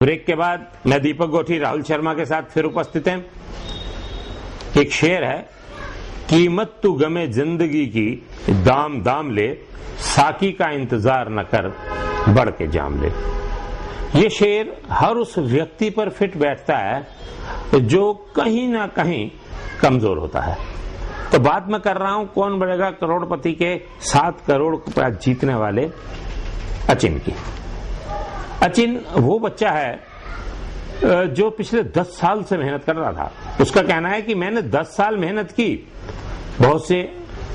Break के बाद मैं दीपक गोठी राहुल शर्मा के साथ फिर उपस्थित हैं। एक शेर है, कीमत तू गमे जिंदगी की दाम दाम ले, साकी का इंतजार न कर बढ़ के जाम ले। ये शेर हर उस व्यक्ति पर फिट बैठता है जो कहीं ना कहीं कमजोर होता है। तो बात मैं कर रहा हूं कौन बनेगा करोड़पति के 7 करोड़ रुपया जीतने वाले अचिन की। अचिन वो बच्चा है जो पिछले 10 साल से मेहनत कर रहा था। उसका कहना है कि मैंने 10 साल मेहनत की, बहुत से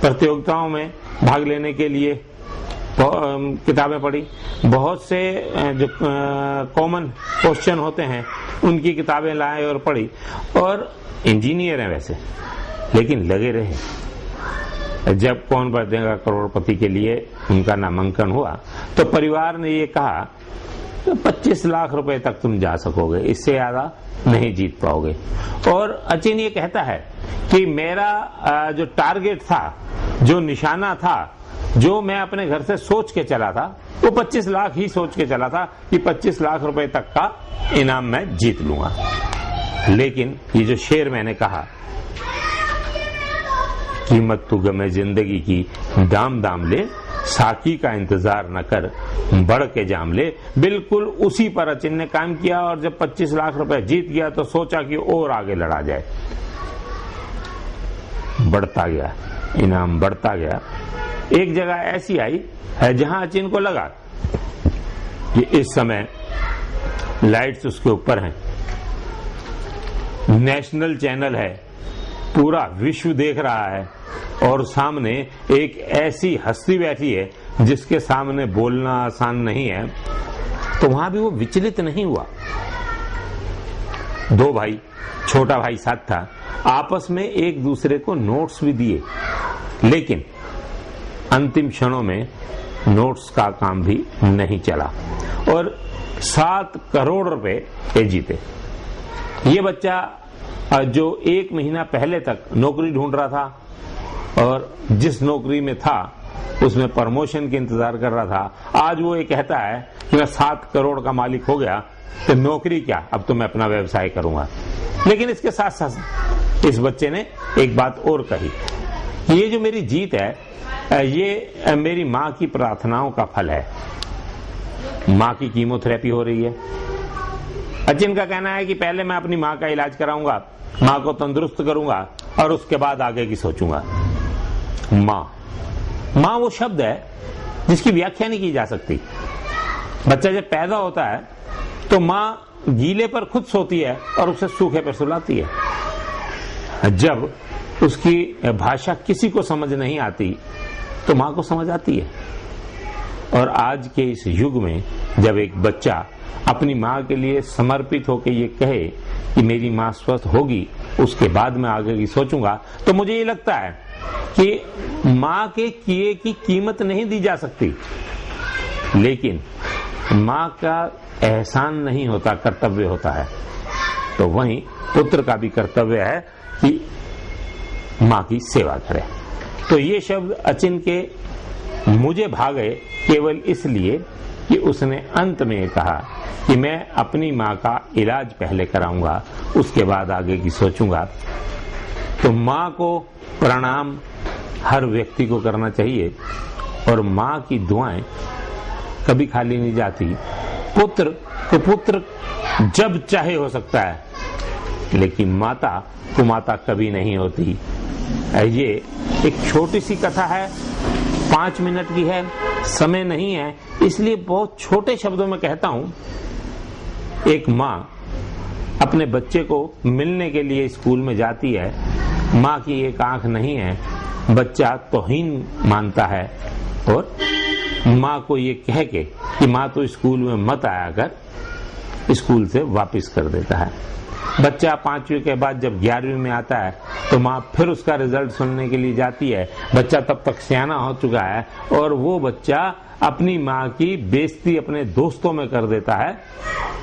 प्रतियोगिताओं में भाग लेने के लिए किताबें पढ़ी, बहुत से जो कॉमन क्वेश्चन होते हैं उनकी किताबें लाए और पढ़ी, और इंजीनियर हैं वैसे, लेकिन लगे रहे। जब कौन बनेगा करोड़पति के लिए उनका नामांकन हुआ तो परिवार ने ये कहा तो 25 लाख रुपए तक तुम जा सकोगे, इससे ज्यादा नहीं जीत पाओगे। और अचिन ये कहता है कि मेरा जो टारगेट था, जो निशाना था, जो मैं अपने घर से सोच के चला था, वो 25 लाख ही सोच के चला था कि 25 लाख रुपए तक का इनाम मैं जीत लूंगा। लेकिन ये जो शेर मैंने कहा, कीमत तू गमे जिंदगी की दाम दाम ले, साकी का इंतजार न कर बढ़ के जाम ले, बिल्कुल उसी पर अचिन ने काम किया। और जब 25 लाख रुपए जीत गया तो सोचा कि और आगे लड़ा जाए। बढ़ता गया, इनाम बढ़ता गया। एक जगह ऐसी आई है जहां अचिन को लगा कि इस समय लाइट्स उसके ऊपर हैं, नेशनल चैनल है, पूरा विश्व देख रहा है, और सामने एक ऐसी हस्ती बैठी है जिसके सामने बोलना आसान नहीं है। तो वहां भी वो विचलित नहीं हुआ। 2 भाई, छोटा भाई साथ था, आपस में एक दूसरे को नोट्स भी दिए, लेकिन अंतिम क्षणों में नोट्स का काम भी नहीं चला और 7 करोड़ रुपए ये जीते। ये बच्चा जो 1 महीना पहले तक नौकरी ढूंढ रहा था और जिस नौकरी में था उसमें प्रमोशन के इंतजार कर रहा था, आज वो ये कहता है कि मैं 7 करोड़ का मालिक हो गया तो नौकरी क्या, अब तो मैं अपना व्यवसाय करूंगा। लेकिन इसके साथ साथ इस बच्चे ने एक बात और कही, ये जो मेरी जीत है ये मेरी माँ की प्रार्थनाओं का फल है। माँ की कीमोथेरेपी हो रही है। अचिन का कहना है कि पहले मैं अपनी माँ का इलाज कराऊंगा, माँ को तंदुरुस्त करूंगा और उसके बाद आगे की सोचूंगा। माँ वो शब्द है जिसकी व्याख्या नहीं की जा सकती। बच्चा जब पैदा होता है तो माँ गीले पर खुद सोती है और उसे सूखे पर सुलाती है। जब उसकी भाषा किसी को समझ नहीं आती तो माँ को समझ आती है। और आज के इस युग में जब एक बच्चा अपनी माँ के लिए समर्पित होकर ये कहे कि मेरी माँ स्वस्थ होगी उसके बाद मैं आगे की सोचूंगा, तो मुझे ये लगता है कि माँ के किए की कीमत नहीं दी जा सकती, लेकिन माँ का एहसान नहीं होता, कर्तव्य होता है। तो वहीं पुत्र का भी कर्तव्य है कि माँ की सेवा करे। तो ये शब्द अचिन के मुझे भागे केवल इसलिए कि उसने अंत में कहा कि मैं अपनी माँ का इलाज पहले कराऊंगा, उसके बाद आगे की सोचूंगा। तो माँ को प्रणाम हर व्यक्ति को करना चाहिए और माँ की दुआएं कभी खाली नहीं जाती। पुत्र को पुत्र जब चाहे हो सकता है, लेकिन माता को माता कभी नहीं होती। ये एक छोटी सी कथा है, 5 मिनट की है, समय नहीं है, इसलिए बहुत छोटे शब्दों में कहता हूं। एक माँ अपने बच्चे को मिलने के लिए स्कूल में जाती है, माँ की एक आंख नहीं है, बच्चा तौहीन मानता है और माँ को ये कह के कि माँ तो स्कूल में मत आया कर, स्कूल से वापस कर देता है। बच्चा 5वीं के बाद जब 11वीं में आता है तो माँ फिर उसका रिजल्ट सुनने के लिए जाती है। बच्चा तब तक सियाना हो चुका है और वो बच्चा अपनी माँ की बेइज्जती अपने दोस्तों में कर देता है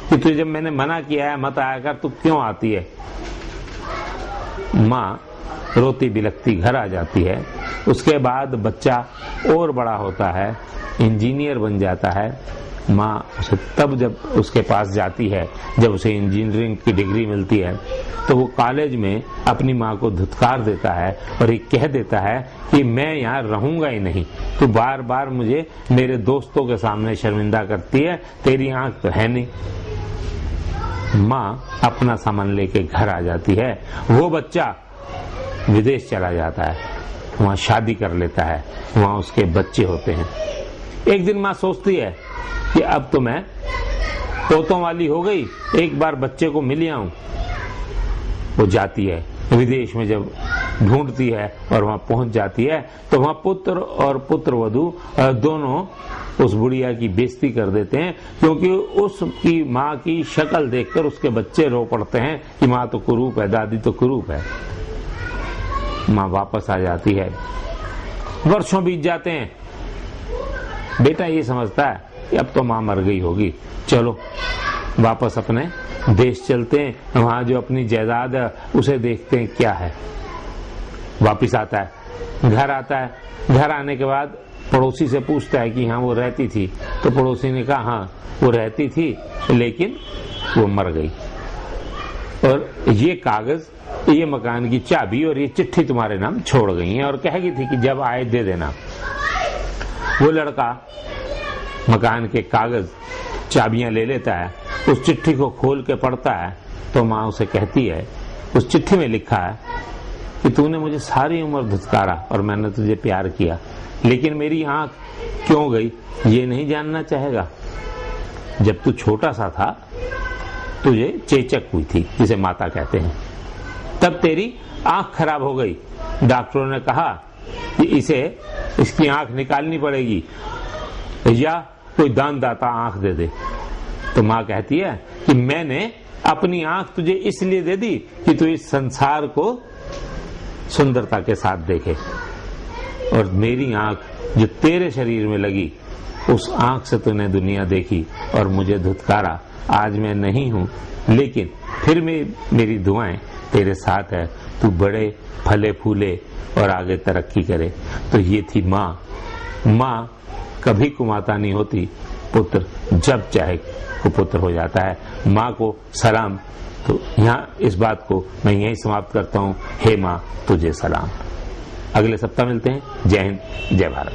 कि तुझे जब मैंने मना किया है मत आया कर, तू क्यों आती है। माँ रोती बिलखती घर आ जाती है। उसके बाद बच्चा और बड़ा होता है, इंजीनियर बन जाता है, माँ उसे तब जब उसके पास जाती है जब उसे इंजीनियरिंग की डिग्री मिलती है, तो वो कॉलेज में अपनी माँ को धुतकार देता है और ये कह देता है कि मैं यहाँ रहूंगा ही नहीं, तू बार बार मुझे मेरे दोस्तों के सामने शर्मिंदा करती है, तेरी आंख तो है नहीं। माँ अपना सामान लेके घर आ जाती है, वो बच्चा विदेश चला जाता है, वहां शादी कर लेता है, वहां उसके बच्चे होते हैं। एक दिन माँ सोचती है कि अब तो मैं पोतों वाली हो गई, एक बार बच्चे को मिल आऊं। वो जाती है विदेश में, जब ढूंढती है और वहां पहुंच जाती है तो वहां पुत्र और पुत्रवधू दोनों उस बुढ़िया की बेइज्जती कर देते हैं, क्योंकि उसकी माँ की शक्ल देखकर उसके बच्चे रो पड़ते हैं कि माँ तो कुरूप है, दादी तो कुरूप है। माँ वापस आ जाती है, वर्षों बीत जाते हैं। बेटा ये समझता है कि अब तो माँ मर गई होगी, चलो वापस अपने देश चलते हैं, वहां जो अपनी जायदाद है उसे देखते हैं क्या है। वापिस आता है, घर आता है। घर आने के बाद पड़ोसी से पूछता है कि हाँ वो रहती थी, तो पड़ोसी ने कहा हाँ वो रहती थी लेकिन वो मर गई, और ये कागज, ये मकान की चाबी और ये चिट्ठी तुम्हारे नाम छोड़ गई है, और कहेगी थी कि जब आए दे देना। वो लड़का मकान के कागज चाबियां ले लेता है, उस चिट्ठी को खोल के पढ़ता है तो माँ उसे कहती है, उस चिट्ठी में लिखा है कि तूने मुझे सारी उम्र धुतकारा और मैंने तुझे प्यार किया, लेकिन मेरी आंख क्यों गई ये नहीं जानना चाहेगा। जब तू छोटा सा था तुझे चेचक हुई थी, जिसे माता कहते हैं, तब तेरी आंख खराब हो गई। डॉक्टरों ने कहा कि इसकी आंख निकालनी पड़ेगी या कोई दानदाता आंख दे दे। तो माँ कहती है कि मैंने अपनी आंख तुझे इसलिए दे दी कि तू इस संसार को सुंदरता के साथ देखे, और मेरी आंख जो तेरे शरीर में लगी, उस आंख से तूने दुनिया देखी और मुझे धुतकारा। आज मैं नहीं हूं, लेकिन फिर मेरी दुआएं तेरे साथ है, तू बड़े फले फूले और आगे तरक्की करे। तो ये थी माँ। माँ कभी कुमाता नहीं होती, पुत्र जब चाहे कुपुत्र हो जाता है। माँ को सलाम। तो यहाँ इस बात को मैं यहीं समाप्त करता हूँ। हे माँ तुझे सलाम। अगले सप्ताह मिलते हैं। जय हिंद, जय भारत।